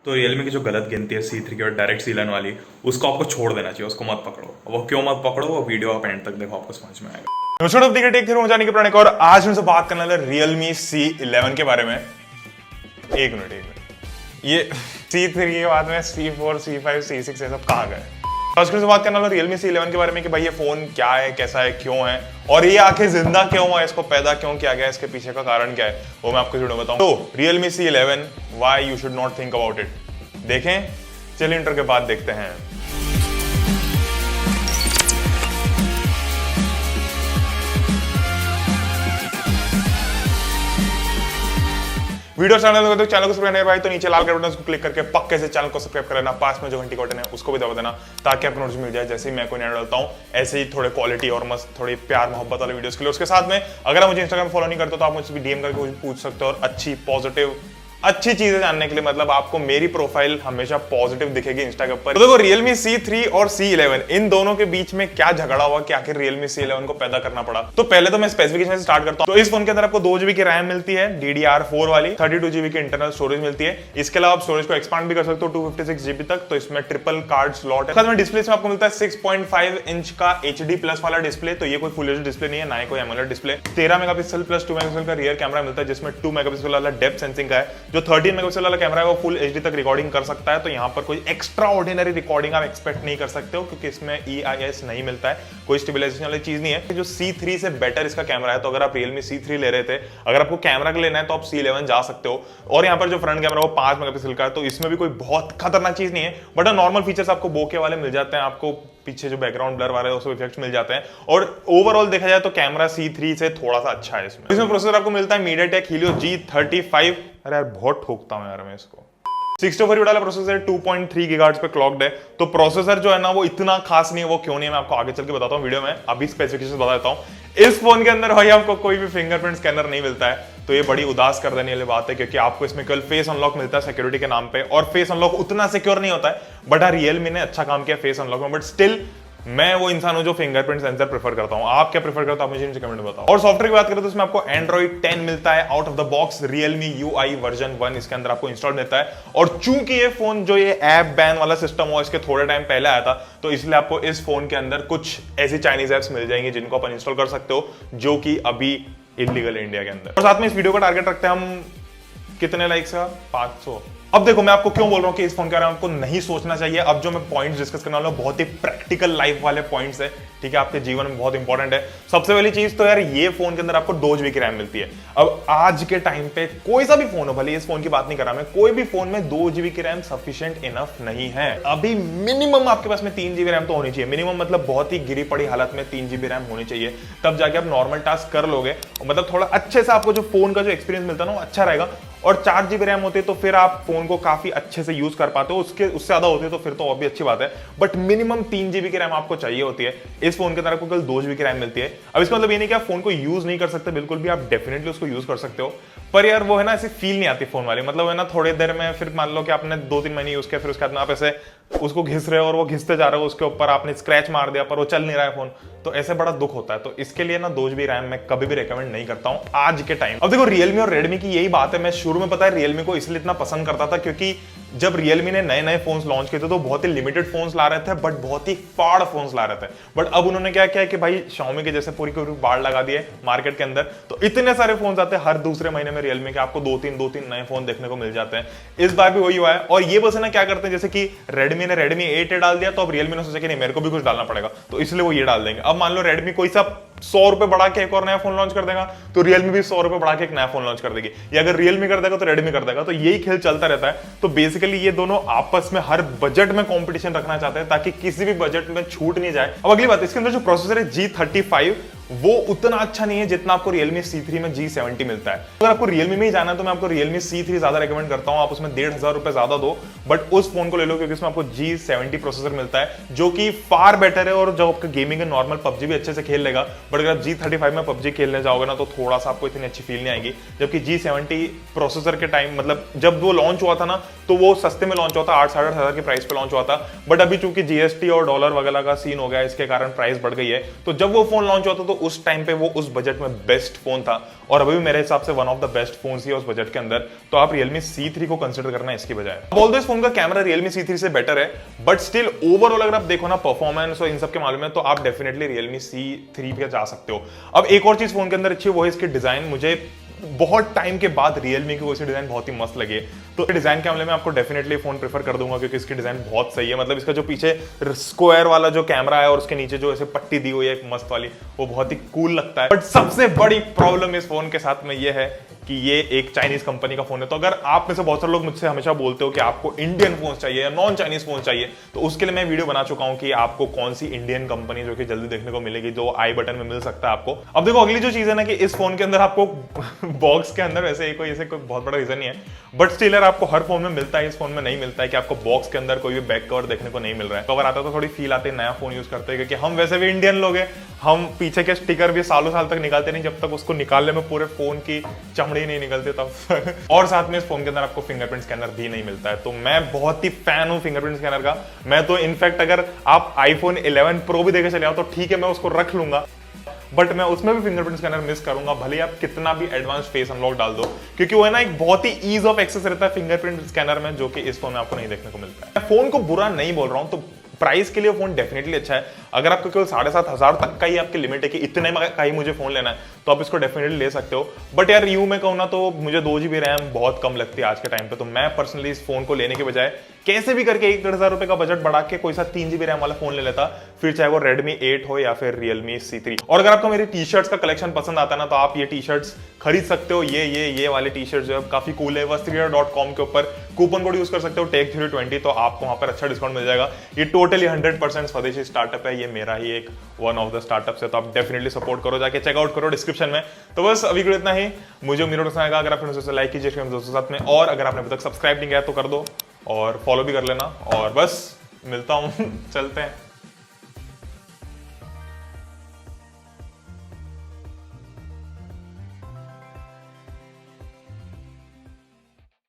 तो रियलमी की जो गलत गिनती है C3 की और डायरेक्ट C11 वाली, उसको आपको छोड़ देना चाहिए, उसको मत पकड़ो। वो क्यों मत पकड़ो, वो वीडियो आप एंड तक देखो, आपको समझ में आएगा। नमस्कार दोस्तों, टेक थ्रू जाने के पुराने और आज हमसे बात करने वाले Realme C11 के बारे में। एक मिनट, ये C3 के बाद में C4, C5, C6 ये सब कहाँ गए? आज से बात करने वाला Realme C11 के बारे में कि भाई ये फोन क्या है, कैसा है, क्यों है और ये आखिर जिंदा क्यों हुआ, इसको पैदा क्यों किया गया, इसके पीछे का कारण क्या है, वो मैं आपको वीडियो में बताऊं। तो Realme C11 why you should not think about it, देखें। चलिए इंटर के बाद देखते हैं। वीडियो चैनल को सब्सक्राइब करने भाई तो नीचे लाल कलर बटन को क्लिक करके पक्के से चैनल को सब्सक्राइब कर लेना, पास में जो घंटी का बटन है उसको भी दबा देना ताकि आपको नोटिफिकेशन मिल जाए जैसे ही मैं कोई नया डालता हूँ। ऐसे ही थोड़े क्वालिटी और मस्त थोड़ी प्यार मोहब्बत वाले वीडियोस के लिए। उसके साथ में अगर आप मुझे इंस्टाग्राम फॉलो नहीं करते तो आप मुझसे भी डीएम करके पूछ सकते हो और अच्छी पॉजिटिव अच्छी चीजें जानने के लिए, मतलब आपको मेरी प्रोफाइल हमेशा पॉजिटिव दिखेगी इंस्टा के ऊपर। तो देखो Realme C3 और C11 इन दोनों के बीच में क्या झगड़ा हुआ कि आखिर Realme C11 को पैदा करना पड़ा। तो पहले तो मैं स्पेसिफिकेशन से स्टार्ट करता हूं। तो इस फोन के अंदर आपको 2GB की रैम मिलती है DDR4 वाली, 32GB की इंटरनल स्टोरेज मिलती है। इसके अलावा आप स्टोरेज को एक्सपांड भी कर सकते हो 256GB तक। तो इसमें ट्रिपल कार्ड स्लॉट है। साथ में डिस्प्ले में आपको मिलता है 6.5 इंच का HD प्लस वाला डिस्प्ले। तो ये कोई फुल एचडी डिस्प्ले नहीं है, ना ही कोई AMOLED display. 13 megapixel plus 2 megapixel का रियर कैमरा मिलता है जिसमें 2 मेगापिक्सल वाला डेप्थ सेंसिंग का है। जो 13 मेगापिक्सल वाला कैमरा है वो फुल एचडी तक रिकॉर्डिंग कर सकता है। तो यहाँ पर कोई एक्स्ट्रा ऑर्डिनरी रिकॉर्डिंग आप एक्सपेक्ट नहीं कर सकते हो क्योंकि इसमें EIS नहीं मिलता है, कोई स्टेबलाइजेशन वाली चीज नहीं है। जो C3 से बेटर इसका कैमरा है। तो अगर आप Realme C3 ले रहे थे, अगर आपको कैमरा का लेना है तो आप C11 जा सकते हो। और यहाँ पर जो फ्रंट कैमरा वो 5 मेगापिक्सल का है, तो इसमें भी कोई बहुत खतरनाक चीज नहीं है, बट नॉर्मल फीचर्स आपको बोके वाले मिल जाते हैं, आपको पीछे जो बैकग्राउंड ब्लर वाले उसके इफेक्ट्स मिल जाते हैं। और ओवरऑल देखा जाए तो कैमरा C3 से थोड़ा सा अच्छा है। इसमें प्रोसेसर आपको मिलता है MediaTek Helio G35। अरे यार बहुत ठोकता हूं यार मैं इसको। 64 वाला प्रोसेसर 2.3 गीगाहर्ट्ज पे क्लॉक्ड है। तो प्रोसेसर जो है ना वो इतना खास नहीं है, वो क्यों नहीं है मैं आपको आगे चल के बताता हूँ वीडियो में। अभी स्पेसिफिकेशंस बता देता हूँ। इस फोन के अंदर भाई आपको कोई भी फिंगरप्रिंट स्कैनर नहीं मिलता है, तो ये बड़ी उदास कर देने वाली बात है क्योंकि आपको इसमें केवल फेस अनलॉक मिलता है सिक्योरिटी के नाम पे। और फेस अनलॉक उतना सिक्योर नहीं होता है, बट Realme ने अच्छा काम किया फेस अनलॉक में। बट स्टिल मैं वो इंसान हूं जो फिंगरप्रिंट सेंसर प्रेफर करता हूं। आप क्या प्रेफर करते हो आप मुझे नीचे कमेंट में बताओ। और सॉफ्टवेयर की बात करें तो इसमें आपको Android 10 मिलता है out of the box. Realme UI version 1 इसके अंदर आपको इंस्टॉल मिलता है। और चूंकि ये फोन जो ये ऐप बैन वाला सिस्टम हुआ इसके थोड़े टाइम पहले आया था, तो इसलिए आपको इस फोन के अंदर कुछ ऐसी चाइनीज एप्स मिल जाएंगी जिनको आप इंस्टॉल कर सकते हो, जो कि अभी इलीगल है इंडिया के अंदर। और साथ में इस वीडियो का टारगेट रखते हैं हम कितने लाइक्स का, 500। अब देखो मैं आपको क्यों बोल रहा हूं कि इस फोन के बारे में आपको नहीं सोचना चाहिए। अब जो मैं पॉइंट्स डिस्कस करने वाला हूं बहुत ही प्रैक्टिकल लाइफ वाले पॉइंट्स है, ठीक है, आपके जीवन में बहुत इंपॉर्टेंट है। सबसे पहली चीज तो यार ये फोन के अंदर आपको 2GB की रैम मिलती है। अब आज के टाइम पे कोई सा भी फोन हो, भले इस फोन की बात नहीं कर रहा मैं, कोई भी फोन में 2GB की रैम सफिशिएंट इनफ नहीं है। अभी मिनिमम आपके पास में 3GB रैम तो होनी चाहिए। मिनिमम मतलब बहुत ही गिरी पड़ी हालत में 3GB रैम होनी चाहिए, तब जाके आप नॉर्मल टास्क कर लोगे। मतलब थोड़ा अच्छे से आपको जो फोन का जो एक्सपीरियंस मिलता है ना वो अच्छा रहेगा। और 4GB रैम होती है तो फिर आप फोन को काफी अच्छे से यूज कर पाते हो। उससे ज्यादा होती है तो फिर तो और भी अच्छी बात है, बट मिनिमम 3GB की रैम आपको चाहिए होती है। इस फोन के अंदर आपको केवल 2GB की रैम मिलती है। अब इसका मतलब ये नहीं कि आप फोन को यूज नहीं कर सकते, बिल्कुल भी आप डेफिनेटली उसको यूज कर सकते हो, पर यार वो है ना ऐसी फील नहीं आती फोन वाली। मतलब है ना थोड़ी देर में, फिर मान लो कि आपने 2-3 महीने यूज किया, फिर उसके बाद आप ऐसे उसको घिस रहे हो और वो घिसते जा रहे हो, उसके ऊपर आपने स्क्रैच मार दिया पर वो चल नहीं रहा है फोन, तो ऐसे बड़ा दुख होता है। तो इसके लिए ना 2GB रैम मैं कभी भी रेकमेंड नहीं करता हूं आज के टाइम। अब देखो Realme और Redmi की यही बात है। मैं शुरू में पता है Realme को इसलिए इतना पसंद करता था क्योंकि जब Realme ने नए नए फोन्स लॉन्च किए थे तो बहुत ही लिमिटेड फोन्स ला रहे थे, बट बहुत ही फाड़ फोन्स ला रहे थे। बट अब उन्होंने क्या किया कि भाई Xiaomi के जैसे पूरी बाढ़ लगा दिए मार्केट के अंदर, तो इतने सारे फोन्स आते हैं हर दूसरे महीने में Realme के, आपको 2-3 नए फोन देखने को मिल जाते हैं। इस बार भी वही हुआ है। और ये बस है ना क्या करते हैं, जैसे कि Redmi ने Redmi 8 डाल दिया, तो अब Realme ने सोचा कि नहीं मेरे को भी कुछ डालना पड़ेगा, तो इसलिए वो ये डाल देंगे। अब मान लो Redmi कोई सा 100 रुपए बढ़ा के एक और नया फोन लॉन्च कर देगा, तो Realme भी 100 रुपए बढ़ा के एक नया फोन लॉन्च कर देगी, या अगर Realme कर देगा तो Redmi कर देगा। तो यही खेल चलता रहता है। तो बेसिकली ये दोनों आपस में हर बजट में कंपटीशन रखना चाहते हैं ताकि किसी भी बजट में छूट नहीं जाए। अब अगली बात, इसके अंदर जो प्रोसेसर है G35 वो उतना अच्छा नहीं है जितना आपको Realme C3 में G70 मिलता है। अगर आपको Realme में ही जाना है तो मैं आपको Realme C3 ज्यादा रेकमेंड करता हूं। आप उसमें 1,500 रुपए ज्यादा दो, बट उस फोन को ले लो क्योंकि इसमें आपको G70 प्रोसेसर मिलता है जो कि फार बेटर है। और जब आपका गेमिंग है नॉर्मल PUBG भी अच्छे से खेल लेगा, बट अगर आप G35 में PUBG खेलने जाओगे ना तो थोड़ा सा आपको इतनी अच्छी फील नहीं आएगी। जबकि G70 प्रोसेसर के टाइम, मतलब जब वो लॉन्च हुआ था ना तो वो सस्ते में लॉन्च हुआ था, 8-8,500 हजार के प्राइस पे लॉन्च हुआ था। बट अभी चूंकि GST और डॉलर वगैरह का सीन हो गया, इसके कारण प्राइस बढ़ गई है। तो जब वो फोन लॉन्च हुआ था तो उस टाइम पे वो उस बजट में बेस्ट फोन था और अभी भी मेरे हिसाब से one of the best phone ही है उस बजट के अंदर। तो आप Realme C3 को कंसिडर करना इसकी बजाय। बोल दो इस फोन का कैमरा Realme C3 से बेटर है, बट स्टिल ओवरऑल अगर आप देखो ना परफॉर्मेंस और इन सब के मामले में, तो आप डेफिनेटली Realme C3 पे जा सकते हो। अब एक और चीज फोन के अंदर अच्छी है, वो है इसकी डिजाइन। मुझे बहुत टाइम के बाद Realme की वैसे डिजाइन बहुत ही मस्त लगे, तो डिजाइन के मामले में आपको डेफिनेटली फोन प्रेफर कर दूंगा क्योंकि इसकी डिजाइन बहुत सही है। मतलब इसका जो पीछे स्क्वायर वाला जो कैमरा है और उसके नीचे जो ऐसे पट्टी दी हुई है एक मस्त वाली, वो बहुत ही कूल लगता है। बट सबसे बड़ी प्रॉब्लम इस फोन के साथ में ये है कि ये एक चाइनीज कंपनी का फोन है। तो अगर आप में से बहुत सारे लोग मुझसे हमेशा बोलते हो कि आपको इंडियन फोन चाहिए या नॉन चाइनीज फोन चाहिए, तो उसके लिए मैं वीडियो बना चुका हूं कि आपको कौन सी इंडियन कंपनी जो कि जल्दी देखने को मिलेगी, जो आई बटन में मिल सकता है आपको। अब देखो अगली जो चीज है ना कि इस फोन के अंदर आपको बॉक्स के अंदर वैसे कोई बहुत बड़ा रीजन नहीं है, बट स्टिल आपको हर फोन में मिलता है, इस फोन में नहीं मिलता है कि आपको बॉक्स के अंदर कोई भी बैक कवर देखने को नहीं मिल रहा है। कवर आता है तो थोड़ी फील आती है, नया फोन यूज करते हैं, क्योंकि हम वैसे भी इंडियन लोग हैं, हम पीछे के स्टिकर भी सालों साल तक निकालते नहीं जब तक उसको निकालने में पूरे फोन की चमड़ी नहीं निकलती तब। और साथ में इस फोन के अंदर आपको फिंगरप्रिंट स्कैनर भी नहीं मिलता है। तो मैं बहुत ही फैन हूं फिंगरप्रिंट स्कैनर का। मैं तो इनफैक्ट अगर आप आईफोन 11 प्रो भी देके चले आओ तो ठीक है, मैं उसको रख लूंगा, बट मैं उसमें भी फिंगरप्रिंट स्कैनर मिस करूंगा, भले ही आप कितना भी एडवांस फेस अनलॉक डाल दो, क्योंकि वो है ना एक बहुत ही ईज ऑफ एक्सेस रहता है फिंगरप्रिंट स्कैनर में, जो कि इस फोन में आपको नहीं देखने को मिलता है। मैं फोन को बुरा नहीं बोल रहा हूं, तो प्राइस के लिए फोन डेफिनेटली अच्छा है। अगर आपको केवल 7,500 तक का ही आपकी लिमिट है कि इतने में का ही मुझे फोन लेना है, तो आप इसको डेफिनेटली ले सकते हो। बट यार यूं मैं कहूं ना तो मुझे 2 GB रैम बहुत कम लगती है आज के टाइम पे, तो मैं पर्सनली इस फोन को लेने के बजाय कैसे भी करके 1-1.5 रुपए का बजट बढ़ा के कोई सा 3 GB रैम वाला फोन ले लेता, फिर चाहे वो Redmi 8 हो या फिर Realme C3। और अगर आपको मेरी टी शर्ट्स का कलेक्शन पसंद आता है ना, तो आप ये टी शर्ट्स खरीद सकते हो। ये वाले टी शर्ट जो है काफी कूल है। वस्त्रिया.com के ऊपर कूपन कोड यूज कर सकते हो टेक020, तो आपको वहां पर अच्छा डिस्काउंट मिल जाएगा। ये टोटली 100% स्वदेशी स्टार्टअप है, ये मेरा ही एक वन ऑफ द स्टार्टअप्स है, तो आप डेफिनेटली सपोर्ट करो, जाके चेकआउट करो डिस्क्रिप्शन में। तो बस अभी के लिए इतना ही। मुझे उम्मीद है अगर आपने लाइक कीजिए दोस्तों साथ में, और अगर आपने अभी तक सब्सक्राइब नहीं किया तो कर दो और फॉलो भी कर लेना। और बस मिलता हूँ चलते हैं।